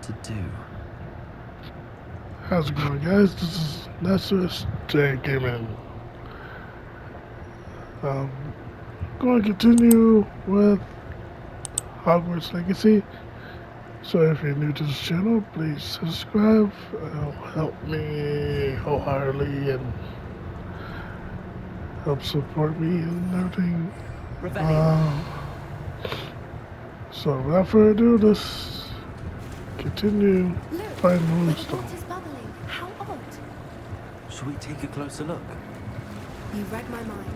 to do. How's it going, guys? This is Nessus J Gaming. Going to continue with Hogwarts Legacy. So if you're new to this channel, please subscribe. It'll help me wholeheartedly and help support me and everything. So without further ado, let's continue finding Moonstone. The water's bubbling. How odd. Should we take a closer look? You read my mind.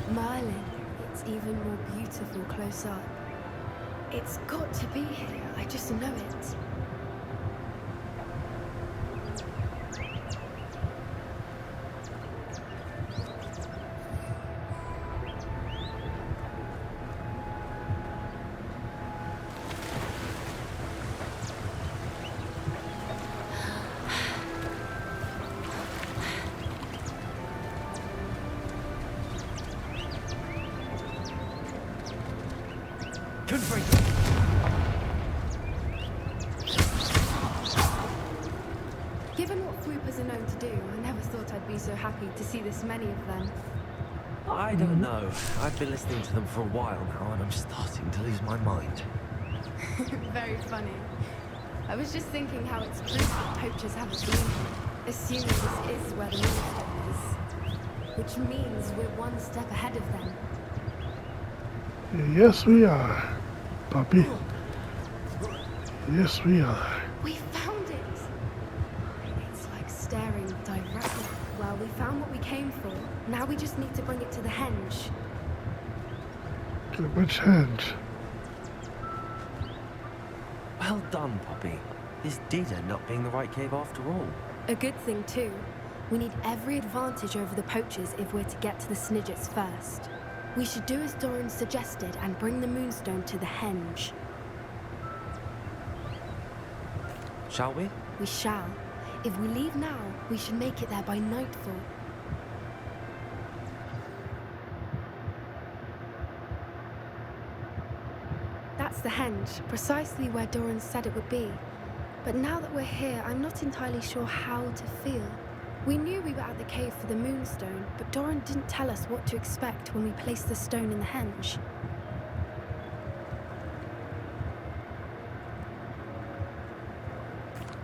Merlin, it's even more beautiful close up. It's got to be here, I just know it. Given what swoopers are known to do, I never thought I'd be so happy to see this many of them. I don't know. I've been listening to them for a while now, and I'm starting to lose my mind. Very funny. I was just thinking how it's proof that poachers haven't been here, assuming this is where the Moonstone is. Which means we're one step ahead of them. Yes, we are, puppy. Yes, we are. We found it! It's like staring directly. Well, we found what we came for. Now we just need to bring it to the henge. To which henge? Well done, Poppy. This did end up being the right cave after all. A good thing, too. We need every advantage over the poachers if we're to get to the Snidgets first. We should do as Doran suggested and bring the Moonstone to the henge. Shall we? We shall. If we leave now, we should make it there by nightfall. That's the henge, precisely where Doran said it would be. But now that we're here, I'm not entirely sure how to feel. We knew we were at the cave for the Moonstone, but Doran didn't tell us what to expect when we placed the stone in the henge.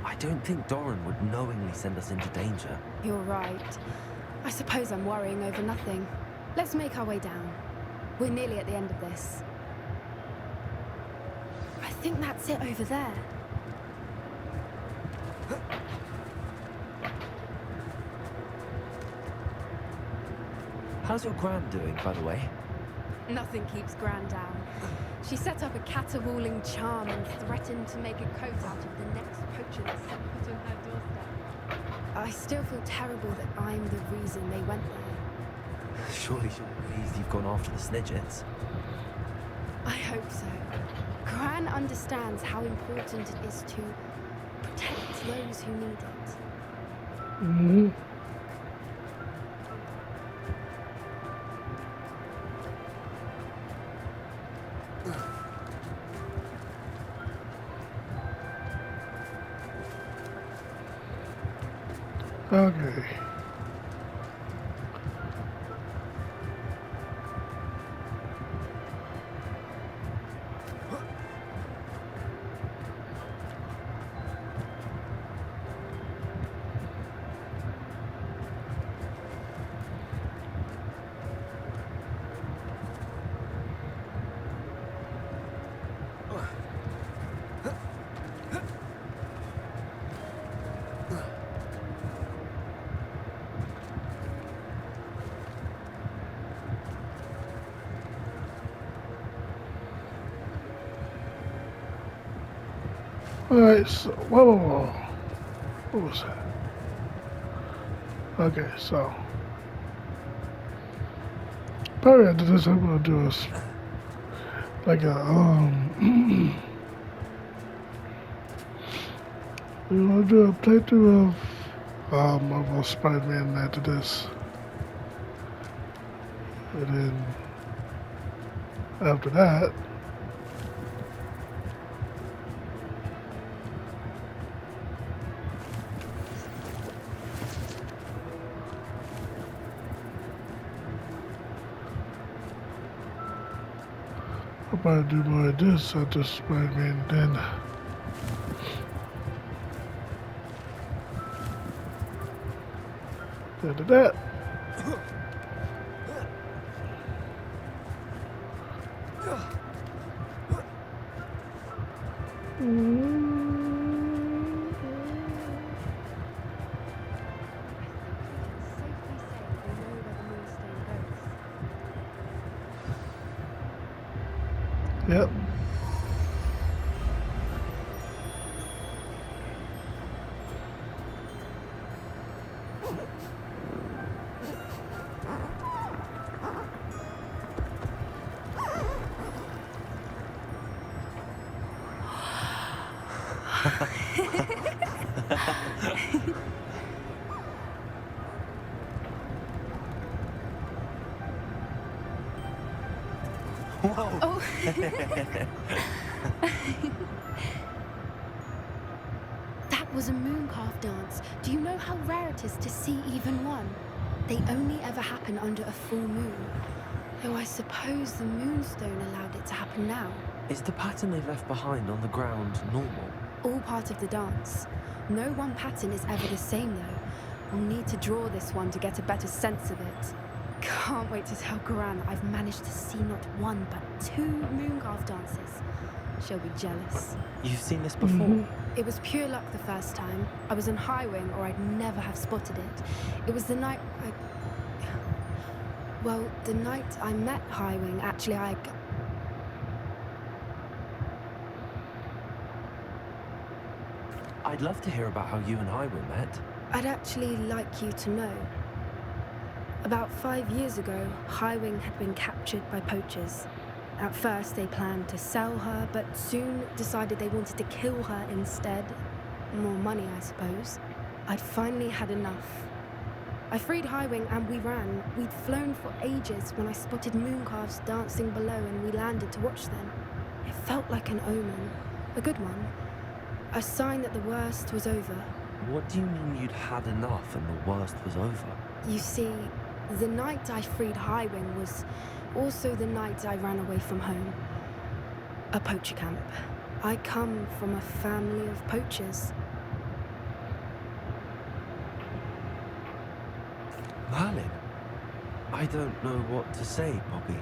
I don't think Doran would knowingly send us into danger. You're right. I suppose I'm worrying over nothing. Let's make our way down. We're nearly at the end of this. I think that's it over there. How's your Gran doing, by the way? Nothing keeps Gran down. She set up a caterwauling charm and threatened to make a coat out of the next poacher that set foot on her doorstep. I still feel terrible that I'm the reason they went there. Surely she'll be pleased you've gone after the Snidgets. I hope so. Gran understands how important it is to protect those who need it. Okay. Alright, so, whoa. What was that? Okay, so. Probably after this, I'm gonna do like a, we're gonna do a playthrough of Spider-Man after this. And then, after that, I'll probably do more of this after Spider-Man, then after that. Yep. Whoa! Oh. That was a mooncalf dance. Do you know how rare it is to see even one? They only ever happen under a full moon. Though I suppose the moonstone allowed it to happen now. Is the pattern they left behind on the ground normal? All part of the dance. No one pattern is ever the same though. We'll need to draw this one to get a better sense of it. Can't wait to tell Gran that I've managed to see not one but 2 mooncalf dances. She'll be jealous. You've seen this before? It was pure luck the first time. I was on Highwing or I'd never have spotted it. It was the night Well, the night I met Highwing, actually I'd love to hear about how you and Highwing met. I'd actually like you to know. About 5 years ago, Highwing had been captured by poachers. At first, they planned to sell her, but soon decided they wanted to kill her instead. More money, I suppose. I'd finally had enough. I freed Highwing and we ran. We'd flown for ages when I spotted mooncalves dancing below and we landed to watch them. It felt like an omen. A good one. A sign that the worst was over. What do you mean you'd had enough and the worst was over? You see, the night I freed Highwing was also the night I ran away from home. A poacher camp. I come from a family of poachers. Merlin? I don't know what to say, Bobby.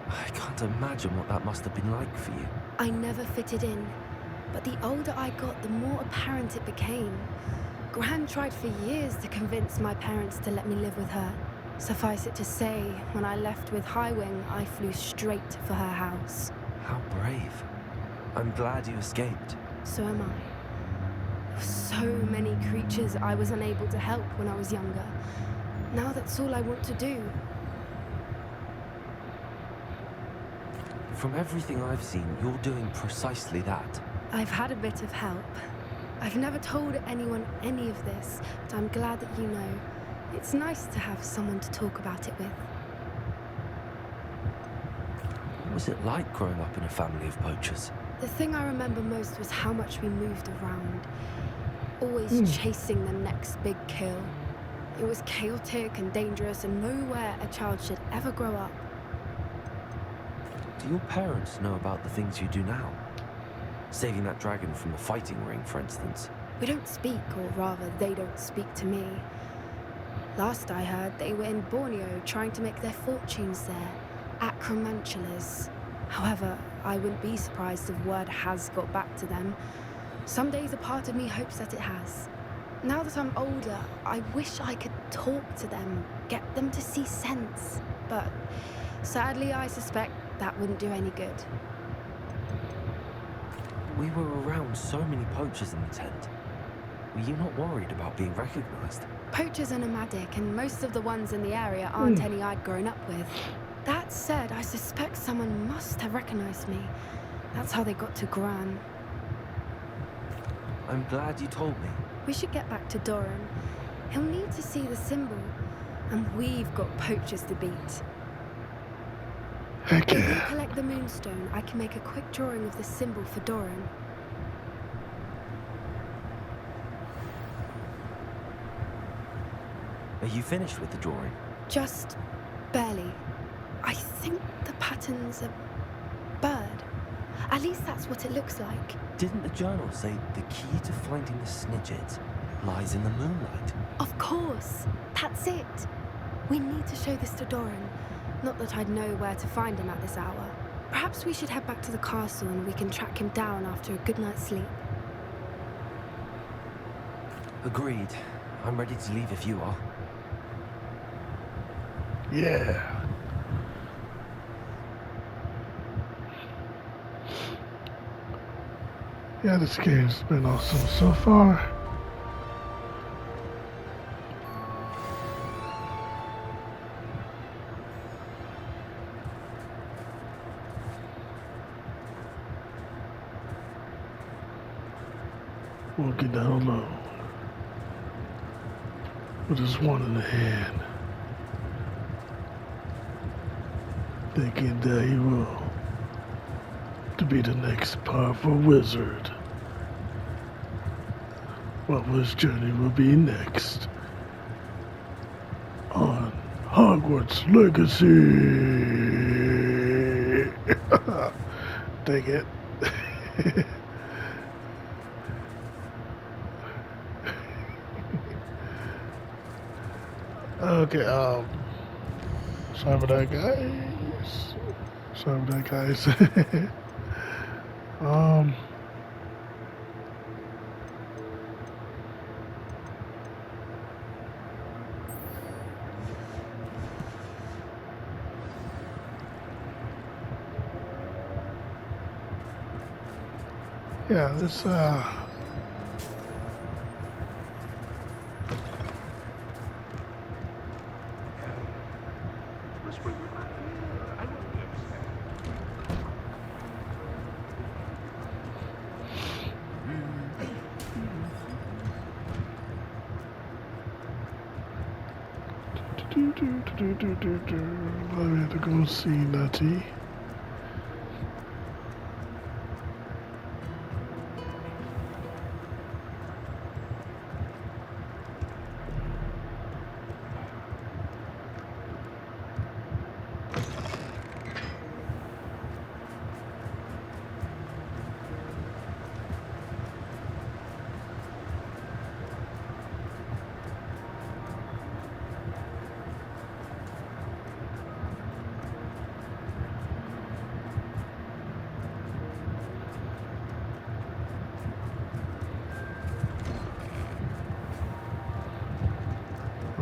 I can't imagine what that must have been like for you. I never fitted in, but the older I got, the more apparent it became. Gran tried for years to convince my parents to let me live with her. Suffice it to say, when I left with Highwing, I flew straight for her house. How brave. I'm glad you escaped. So am I. There were so many creatures I was unable to help when I was younger. Now that's all I want to do. From everything I've seen, you're doing precisely that. I've had a bit of help. I've never told anyone any of this, but I'm glad that you know. It's nice to have someone to talk about it with. What was it like growing up in a family of poachers? The thing I remember most was how much we moved around. Always chasing the next big kill. It was chaotic and dangerous and nowhere a child should ever grow up. Do your parents know about the things you do now? Saving that dragon from the fighting ring, for instance. We don't speak, or rather, they don't speak to me. Last I heard, they were in Borneo trying to make their fortunes there. Acromantulas. However, I wouldn't be surprised if word has got back to them. Some days a part of me hopes that it has. Now that I'm older, I wish I could talk to them, get them to see sense. But sadly, I suspect that wouldn't do any good. We were around so many poachers in the tent. Were you not worried about being recognized? Poachers are nomadic, and most of the ones in the area aren't any I'd grown up with. That said, I suspect someone must have recognized me. That's how they got to Gran. I'm glad you told me. We should get back to Doran. He'll need to see the symbol, and we've got poachers to beat. Heck If you yeah. collect the moonstone, I can make a quick drawing of the symbol for Doran. Are you finished with the drawing? Just barely. I think the pattern's a bird. At least that's what it looks like. Didn't the journal say the key to finding the Snidget lies in the moonlight? Of course. That's it. We need to show this to Doran. Not that I'd know where to find him at this hour. Perhaps we should head back to the castle and we can track him down after a good night's sleep. Agreed. I'm ready to leave if you are. Yeah. Yeah, this game's been awesome so far. Walking down low with his one in the hand, thinking that he will to be the next powerful wizard. What his journey will be next on Hogwarts Legacy. Dang it. Okay, sorry for that, guys. Sorry for that, guys. Yeah, this, I have to go see Nutty.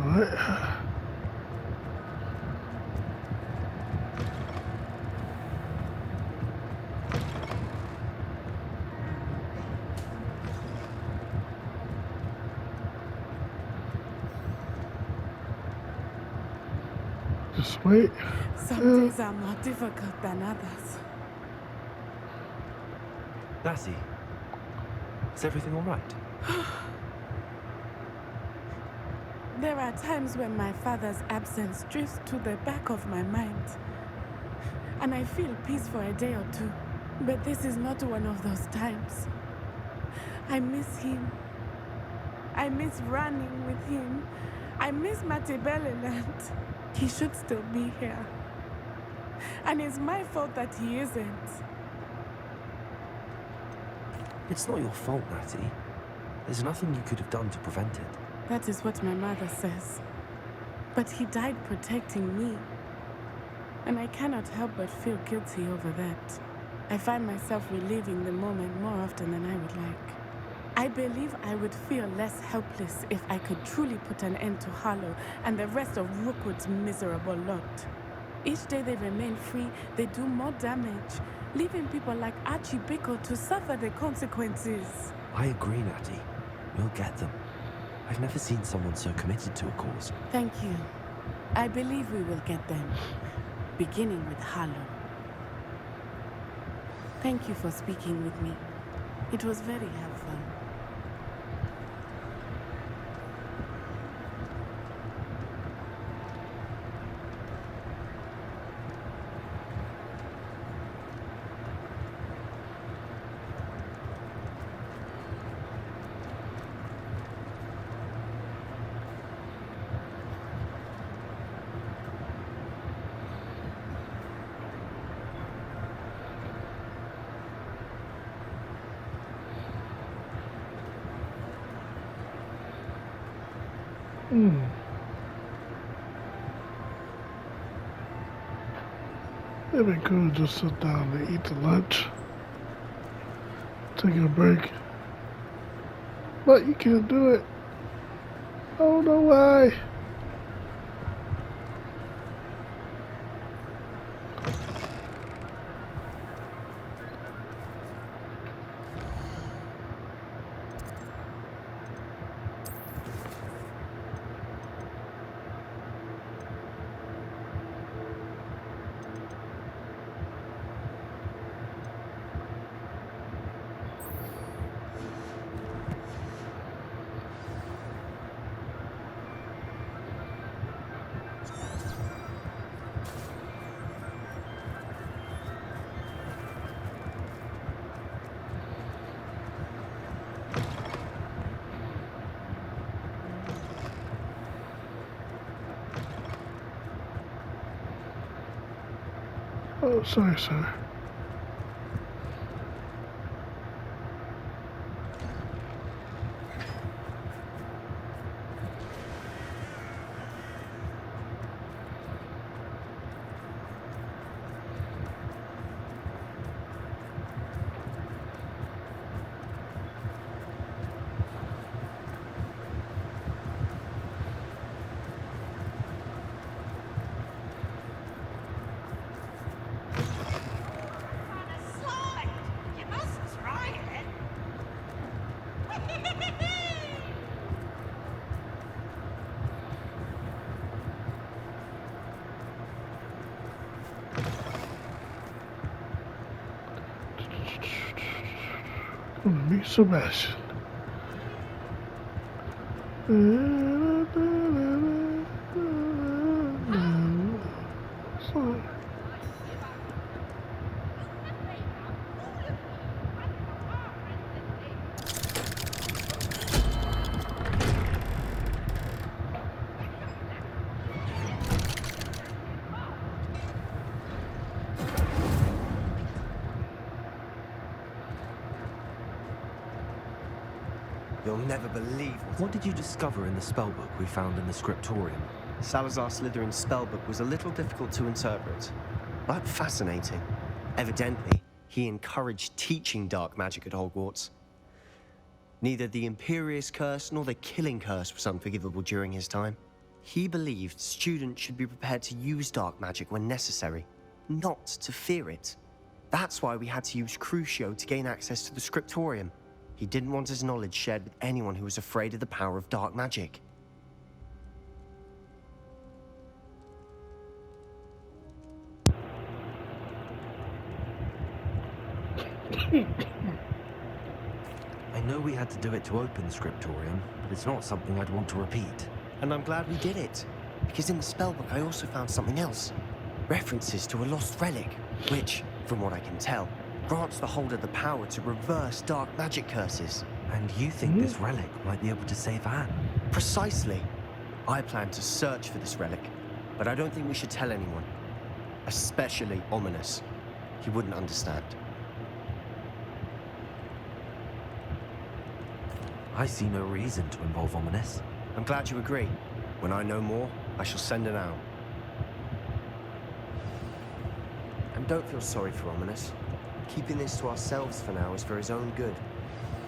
Alright. Just wait. Some days are more difficult than others. Lassie, is everything all right? There are times when my father's absence drifts to the back of my mind, and I feel peace for a day or two. But this is not one of those times. I miss him. I miss running with him. I miss Matebeleland. He should still be here. And it's my fault that he isn't. It's not your fault, Natty. There's nothing you could have done to prevent it. That is what my mother says. But he died protecting me. And I cannot help but feel guilty over that. I find myself reliving the moment more often than I would like. I believe I would feel less helpless if I could truly put an end to Harlow and the rest of Rookwood's miserable lot. Each day they remain free, they do more damage, leaving people like Archie Bickle to suffer the consequences. I agree, Natty. We'll get them. I've never seen someone so committed to a cause. Thank you. I believe we will get them, beginning with Harlow. Thank you for speaking with me. It was very helpful. It'd be cool to just sit down and eat the lunch. Take a break. But you can't do it. I don't know why. Oh, sorry, sir. I'm gonna meet Sebastian. Sorry. You'll never believe What did you discover in the spellbook we found in the scriptorium? Salazar Slytherin's spellbook was a little difficult to interpret, but fascinating. Evidently, he encouraged teaching dark magic at Hogwarts. Neither the Imperious Curse nor the Killing Curse was unforgivable during his time. He believed students should be prepared to use dark magic when necessary, not to fear it. That's why we had to use Crucio to gain access to the scriptorium. He didn't want his knowledge shared with anyone who was afraid of the power of dark magic. I know we had to do it to open the scriptorium, but it's not something I'd want to repeat. And I'm glad we did it, because in the spellbook I also found something else. References to a lost relic, which, from what I can tell, grants the holder the power to reverse dark magic curses. And you think this relic might be able to save Anne? Precisely. I plan to search for this relic, but I don't think we should tell anyone. Especially Ominous. He wouldn't understand. I see no reason to involve Ominous. I'm glad you agree. When I know more, I shall send it out. And don't feel sorry for Ominous. Keeping this to ourselves for now is for his own good.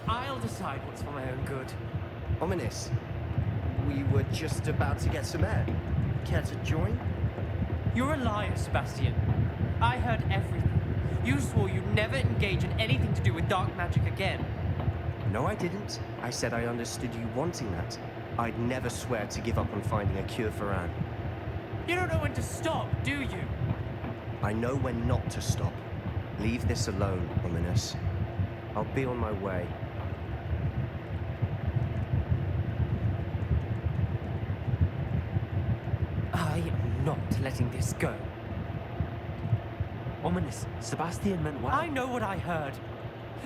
I'll decide what's for my own good. Ominous, we were just about to get some air. Care to join? You're a liar, Sebastian. I heard everything. You swore you'd never engage in anything to do with dark magic again. No, I didn't. I said I understood you wanting that. I'd never swear to give up on finding a cure for Anne. You don't know when to stop, do you? I know when not to stop. Leave this alone, Ominous. I'll be on my way. I am not letting this go. Ominous, Sebastian meant well. I know what I heard.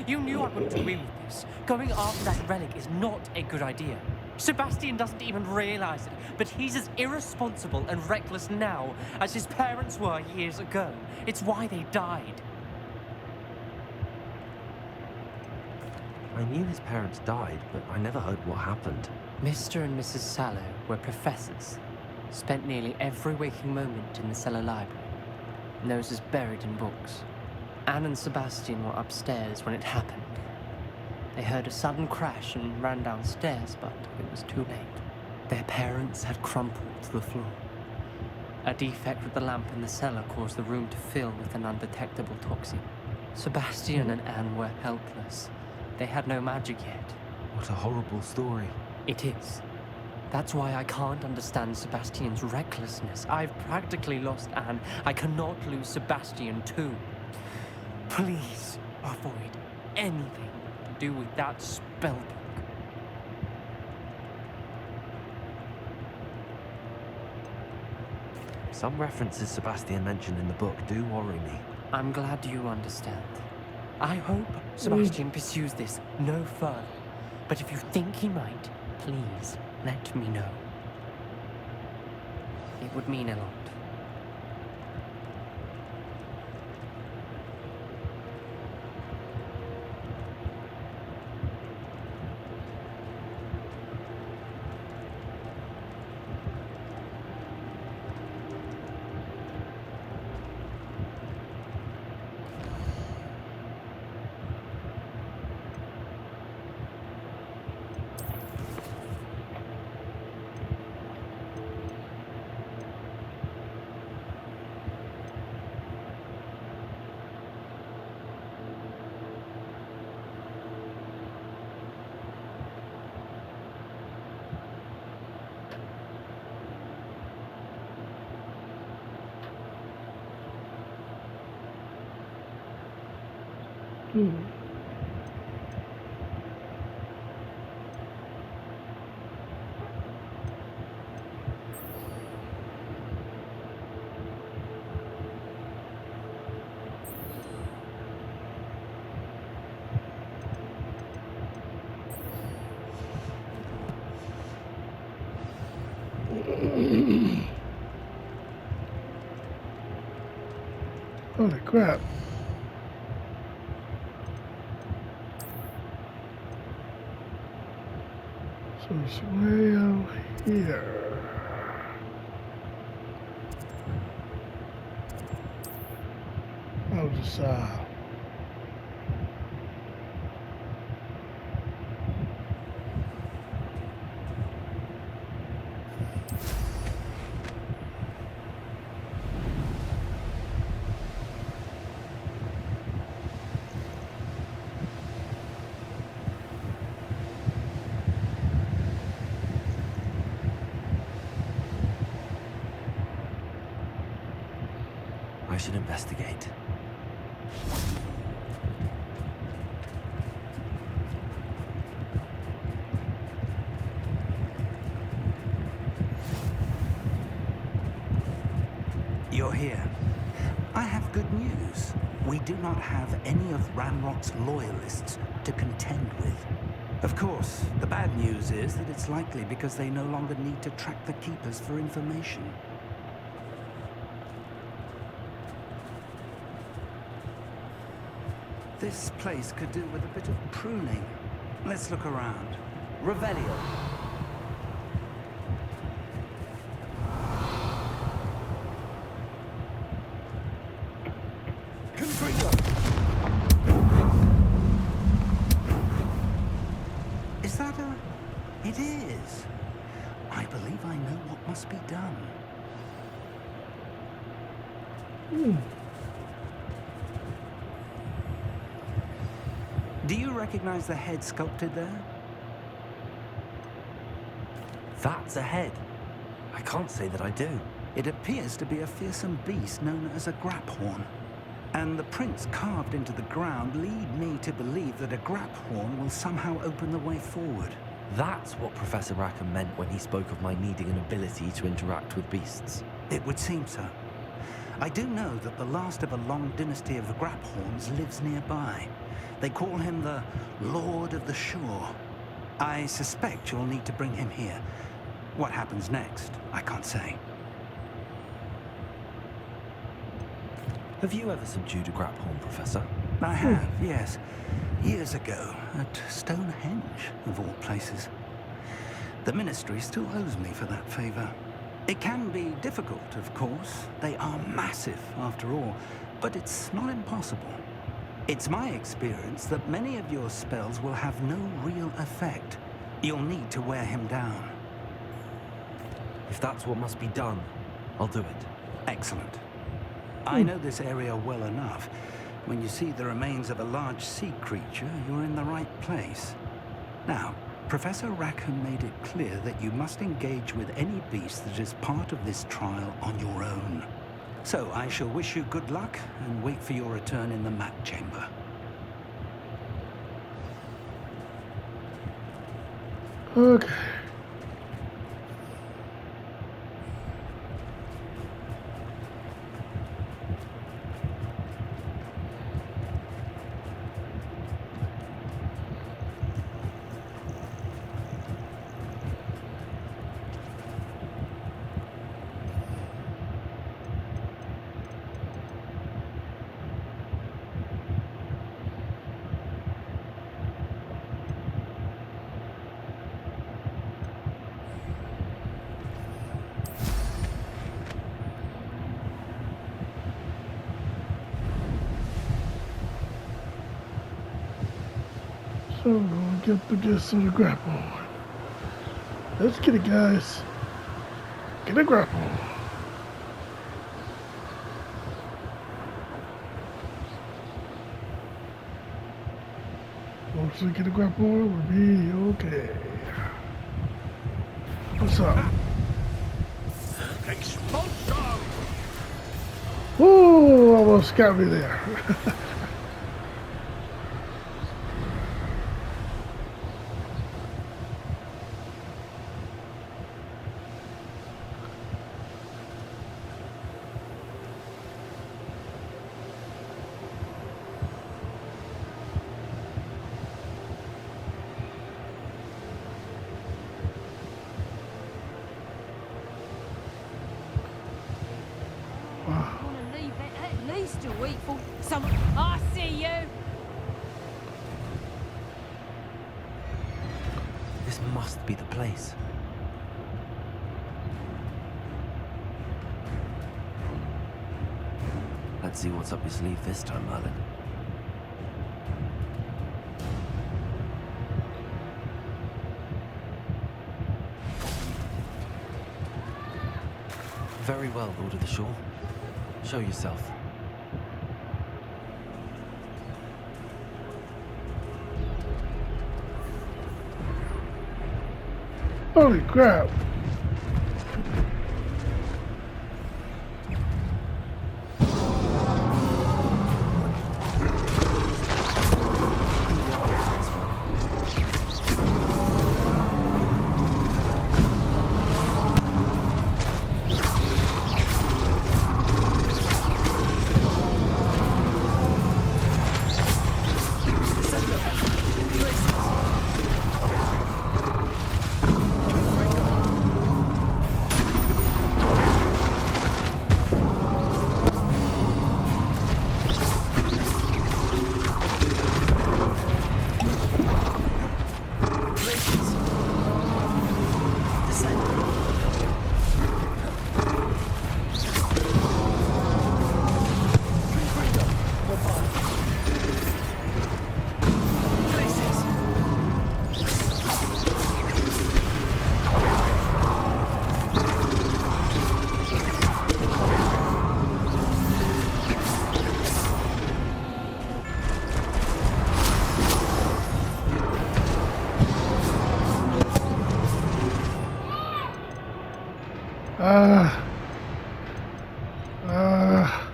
You knew I wouldn't agree with this. Going after that relic is not a good idea. Sebastian doesn't even realize it, but he's as irresponsible and reckless now as his parents were years ago. It's why they died. I knew his parents died, but I never heard what happened. Mr. and Mrs. Sallow were professors. Spent nearly every waking moment in the cellar library. Noses buried in books. Anne and Sebastian were upstairs when it happened. They heard a sudden crash and ran downstairs, but it was too late. Their parents had crumpled to the floor. A defect with the lamp in the cellar caused the room to fill with an undetectable toxin. Sebastian and Anne were helpless. They had no magic yet. What a horrible story. It is. That's why I can't understand Sebastian's recklessness. I've practically lost Anne. I cannot lose Sebastian too. Please avoid anything to do with that spellbook. Some references Sebastian mentioned in the book do worry me. I'm glad you understand. I hope Sebastian pursues this no further. But if you think he might, please let me know. It would mean a lot. Holy crap. So it's way out here. I'll just I should investigate. You're here. I have good news. We do not have any of Ranrock's loyalists to contend with. Of course, the bad news is that it's likely because they no longer need to track the Keepers for information. This place could do with a bit of pruning. Let's look around. Revelio. Is that a... It is. I believe I know what must be done. Do you recognize the head sculpted there? That's a head. I can't say that I do. It appears to be a fearsome beast known as a Graphorn. And the prints carved into the ground lead me to believe that a Graphorn will somehow open the way forward. That's what Professor Rackham meant when he spoke of my needing an ability to interact with beasts. It would seem so. I do know that the last of a long dynasty of Graphorns lives nearby. They call him the Lord of the Shore. I suspect you'll need to bring him here. What happens next, I can't say. Have you ever subdued a Graphorn, Professor? I have, yes. Years ago, at Stonehenge, of all places. The Ministry still owes me for that favor. It can be difficult, of course. They are massive, after all, but it's not impossible. It's my experience that many of your spells will have no real effect. You'll need to wear him down. If that's what must be done, I'll do it. Excellent. I know this area well enough. When you see the remains of a large sea creature, you're in the right place. Now, Professor Rackham made it clear that you must engage with any beast that is part of this trial on your own. So I shall wish you good luck and wait for your return in the map chamber. Okay. So we're gonna get the gist of the Grappling. Let's get it, guys. Get a Grappling. Once we get a Grappling, we'll be okay. What's up? Expulsion! Ooh, almost got me there. Want to leave it at least a week for some. I see you. This must be the place. Let's see what's up your sleeve this time, Merlin. Very well, Lord of the Shore. Show yourself. Holy crap. Ah. Ah.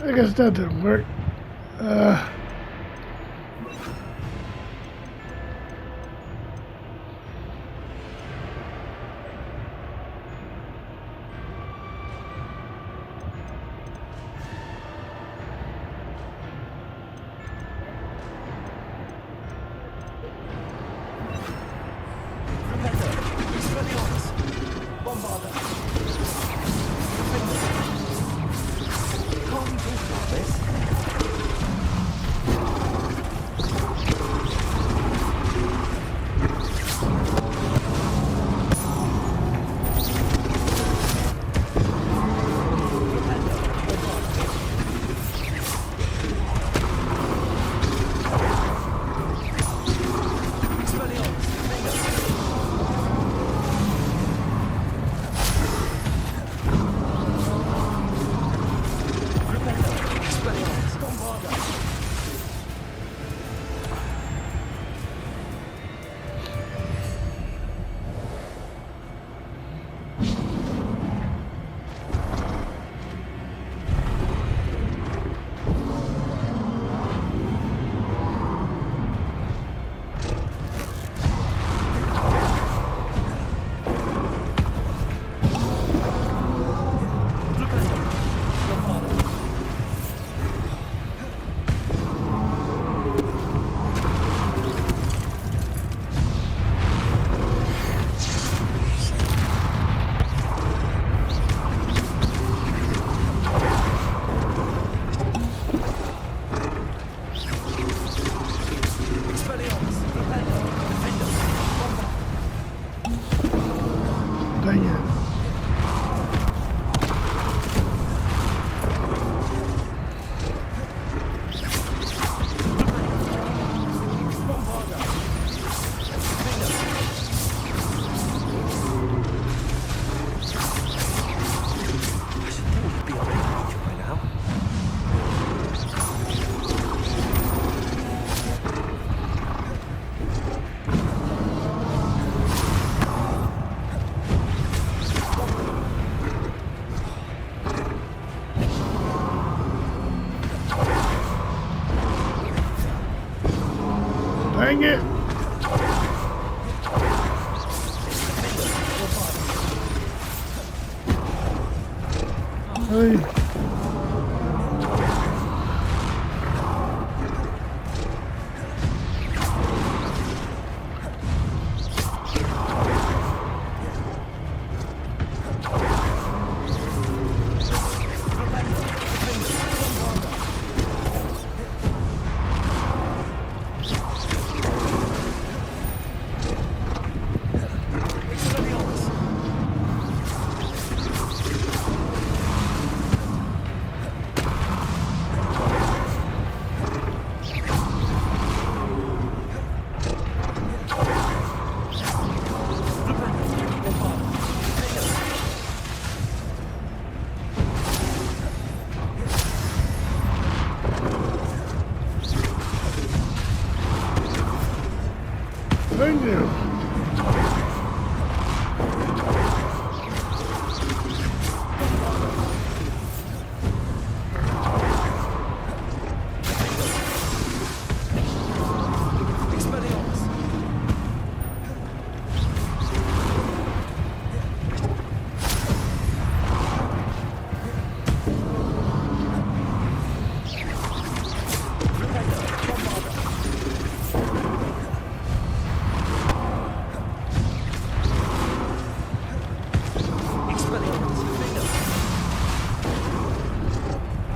I guess that didn't work. Dang it. Dang it! Hey. Thank you.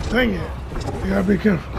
Dang it. You gotta be careful.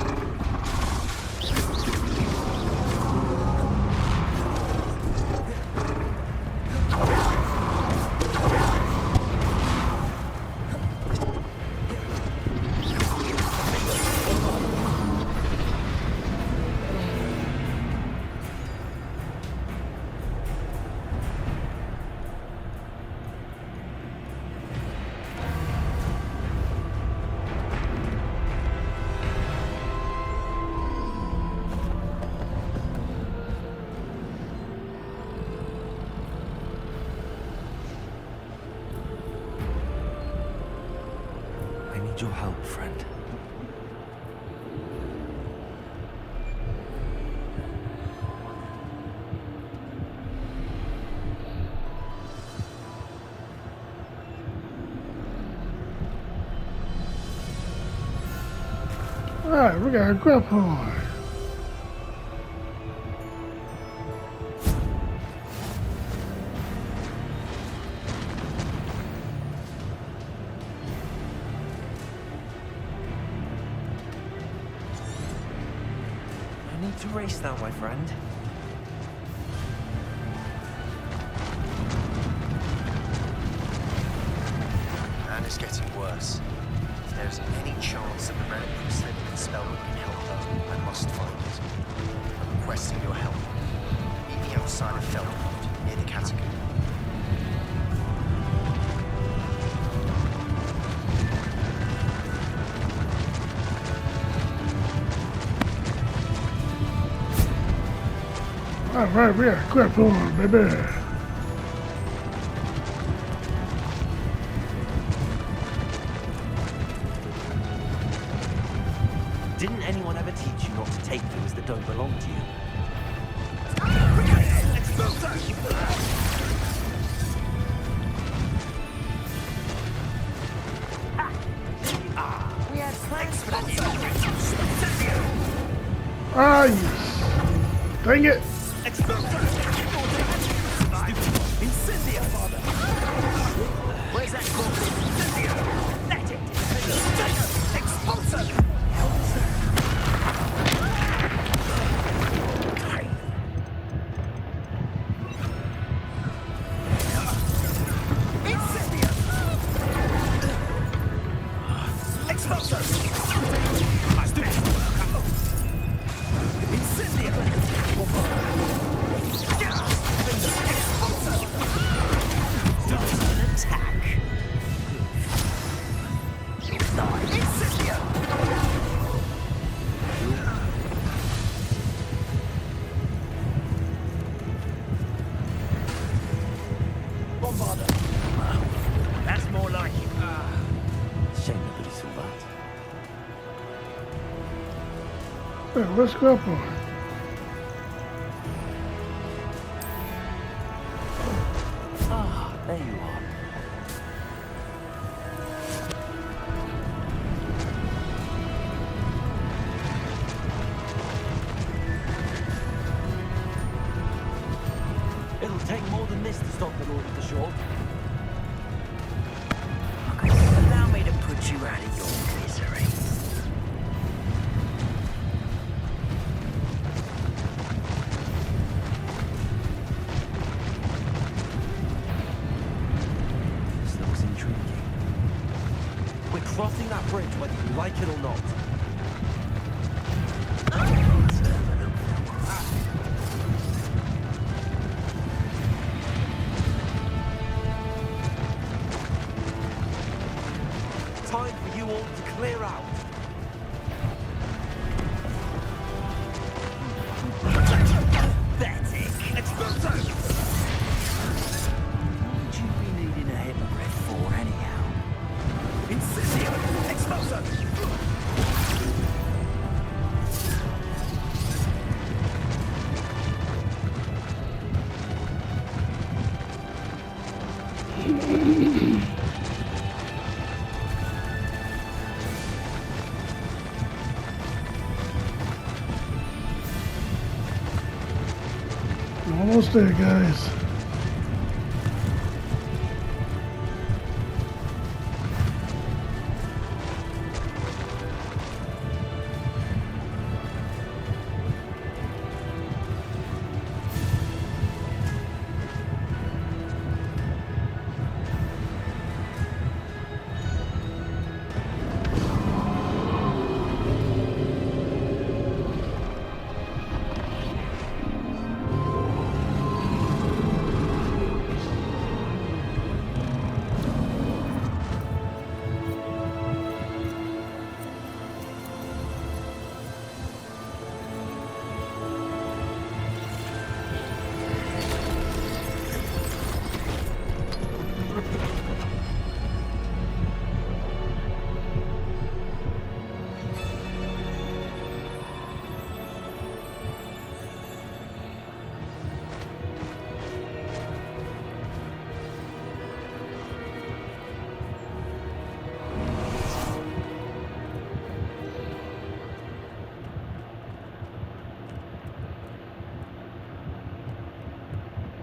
I need your help, friend. Alright, we got a Graphorn. I need to race now, my friend. And it's getting worse. If there's any chance that the relic from Slytherin Spellbook can help her, I must find it. I'm requesting your help. Meet me outside of Feldcroft, near the catacomb. Alright, we got a Graphorn, baby. Didn't anyone ever teach you not to take things that don't belong to you? We had plans for that. Ah, yes. Dang it. Where's that called? Let it. Expulsor. That's more like it. Shame nobody saw that. Yeah, let's go for it. Ah, there you are. It'll take more than this to stop the Lord of the Shore. Allow me to put you out of your misery. This looks intriguing. We're crossing that bridge whether you like it or not. Time for you all to clear out. Pathetic. Expulso! What would you be needing a hippogriff for, anyhow? Incendio! Expulso! Almost there, guys.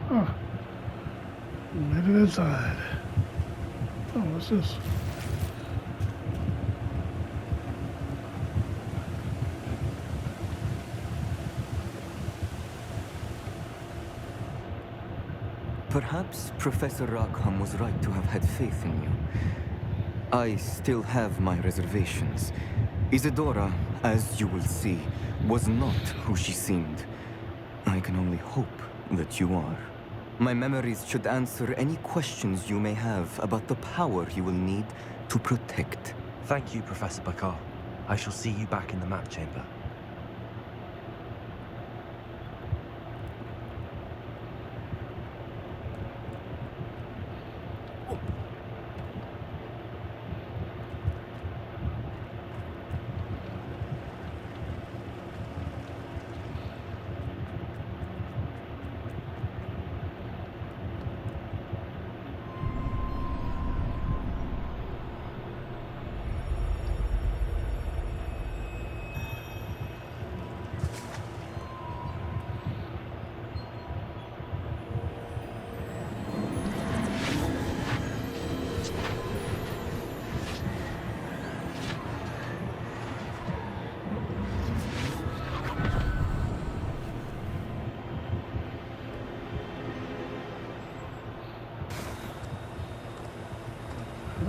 Huh. We made it inside. Oh, what's this? Perhaps Professor Rackham was right to have had faith in you. I still have my reservations. Isadora, as you will see, was not who she seemed. I can only hope that you are. My memories should answer any questions you may have about the power you will need to protect. Thank you, Professor Bakar. I shall see you back in the map chamber.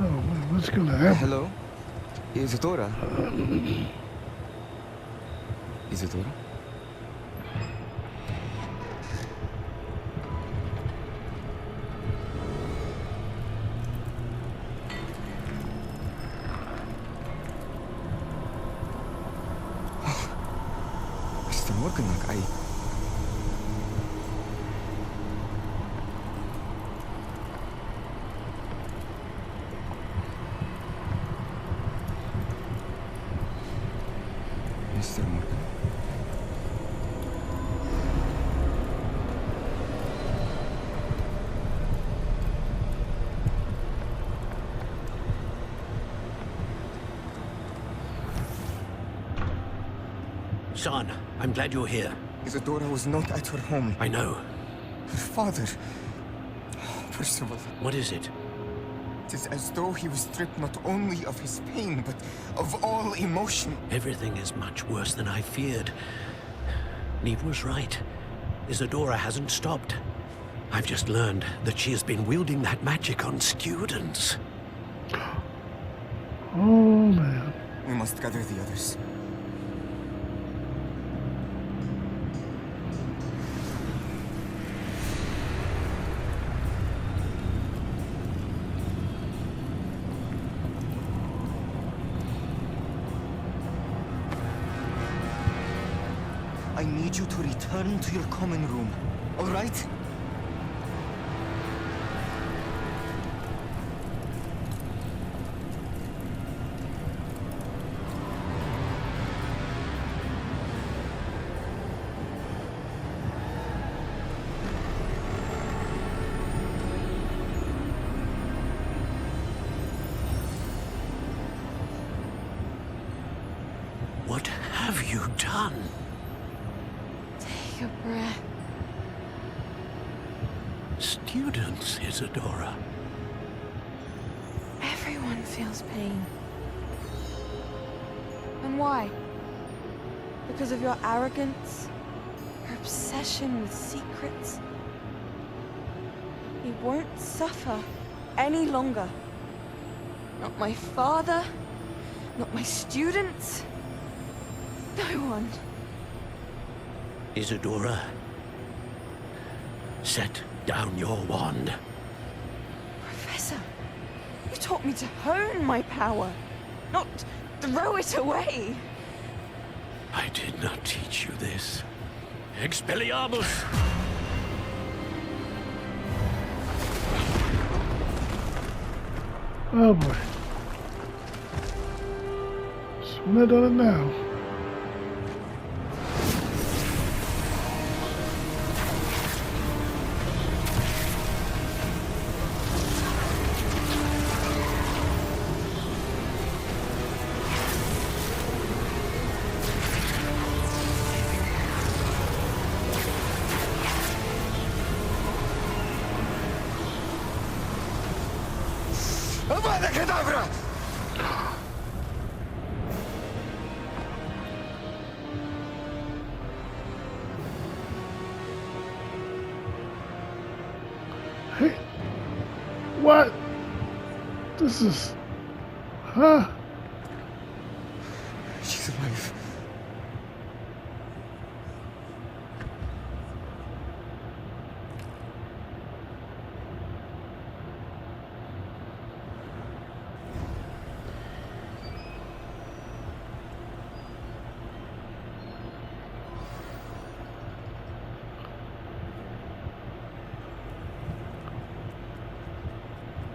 Oh, man, what's gonna happen? Hello? Isadora? Isadora? Mr. Morganlock, Mr. Morgan. Son, I'm glad you're here. Isadora was not at her home. I know. Her father. Percival. What is it? It is as though he was stripped not only of his pain, but of all emotion. Everything is much worse than I feared. Neve was right. Isadora hasn't stopped. I've just learned that she has been wielding that magic on students. Oh, man. We must gather the others. I need you to return to your common room, all right? What have you done? Take a breath. Students, Isadora. Everyone feels pain. And why? Because of your arrogance? Your obsession with secrets? He won't suffer any longer. Not my father, not my students, no one. Isadora, set down your wand. Professor, you taught me to hone my power, not throw it away. I did not teach you this. Expelliarmus! Oh, boy. So we're not done it now. Hey, what? This is, huh? She's alive.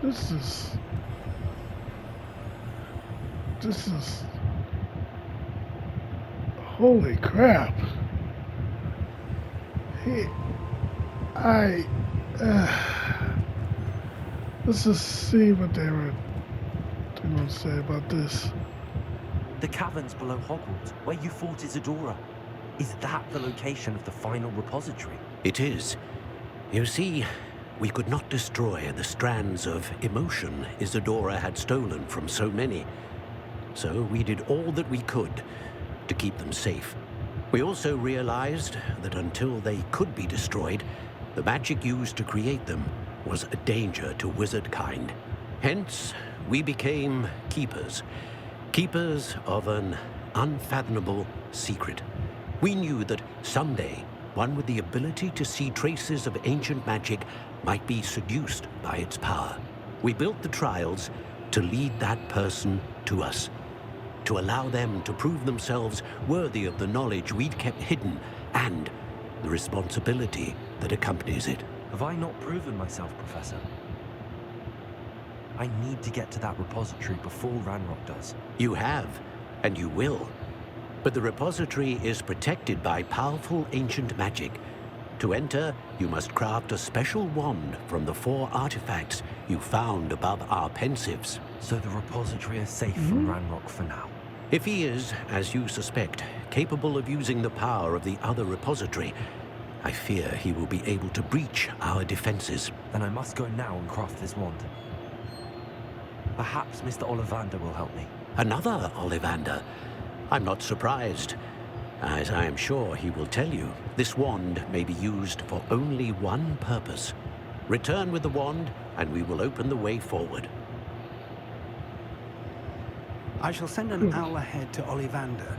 This is, holy crap. Hey, let's just see what they were going to say about this. The caverns below Hogwarts, where you fought Isadora. Is that the location of the final repository? It is. You see, we could not destroy the strands of emotion Isadora had stolen from so many. So we did all that we could to keep them safe. We also realized that until they could be destroyed, the magic used to create them was a danger to wizard kind. Hence, we became keepers. Keepers of an unfathomable secret. We knew that someday, one with the ability to see traces of ancient magic might be seduced by its power. We built the trials to lead that person to us, to allow them to prove themselves worthy of the knowledge we'd kept hidden and the responsibility that accompanies it. Have I not proven myself, Professor? I need to get to that repository before Ranrock does. You have, and you will. But the repository is protected by powerful ancient magic. To enter, you must craft a special wand from the 4 artifacts you found above our pensives. So the repository is safe from Ranrock for now. If he is, as you suspect, capable of using the power of the other repository, I fear he will be able to breach our defenses. Then I must go now and craft this wand. Perhaps Mr. Ollivander will help me. Another Ollivander? I'm not surprised. As I am sure he will tell you, this wand may be used for only one purpose. Return with the wand, and we will open the way forward. I shall send an owl ahead to Ollivander.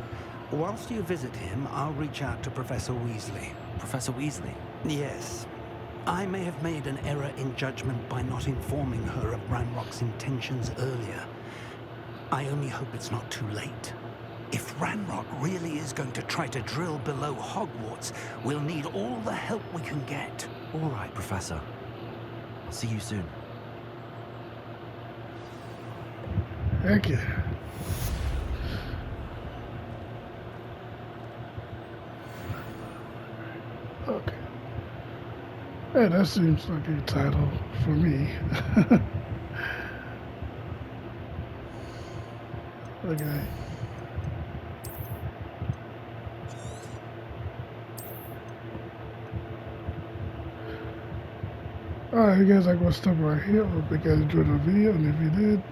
Whilst you visit him, I'll reach out to Professor Weasley. Professor Weasley? Yes. I may have made an error in judgment by not informing her of Ranrock's intentions earlier. I only hope it's not too late. If Ranrock really is going to try to drill below Hogwarts, we'll need all the help we can get. All right, Professor. I'll see you soon. Thank you. Okay. Hey, that seems like a title for me. Okay. Alright, you guys, I'm gonna stop right here. Hope you guys enjoyed the video, and if you did,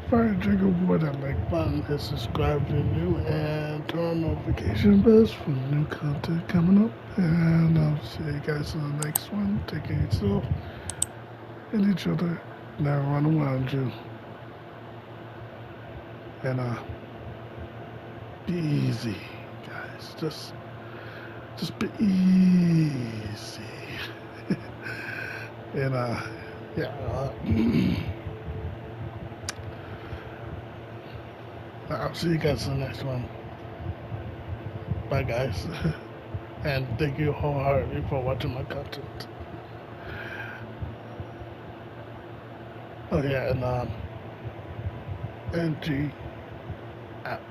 fire trigger board that like button, hit subscribe if you're new, and turn on notification bells for new content coming up. And I'll see you guys in the next one. Take care of yourself and each other, and everyone around you. And be easy, guys. Just be easy. And yeah. I'll see you guys in the next one. Bye, guys. And thank you wholeheartedly for watching my content. Oh yeah, and NG out.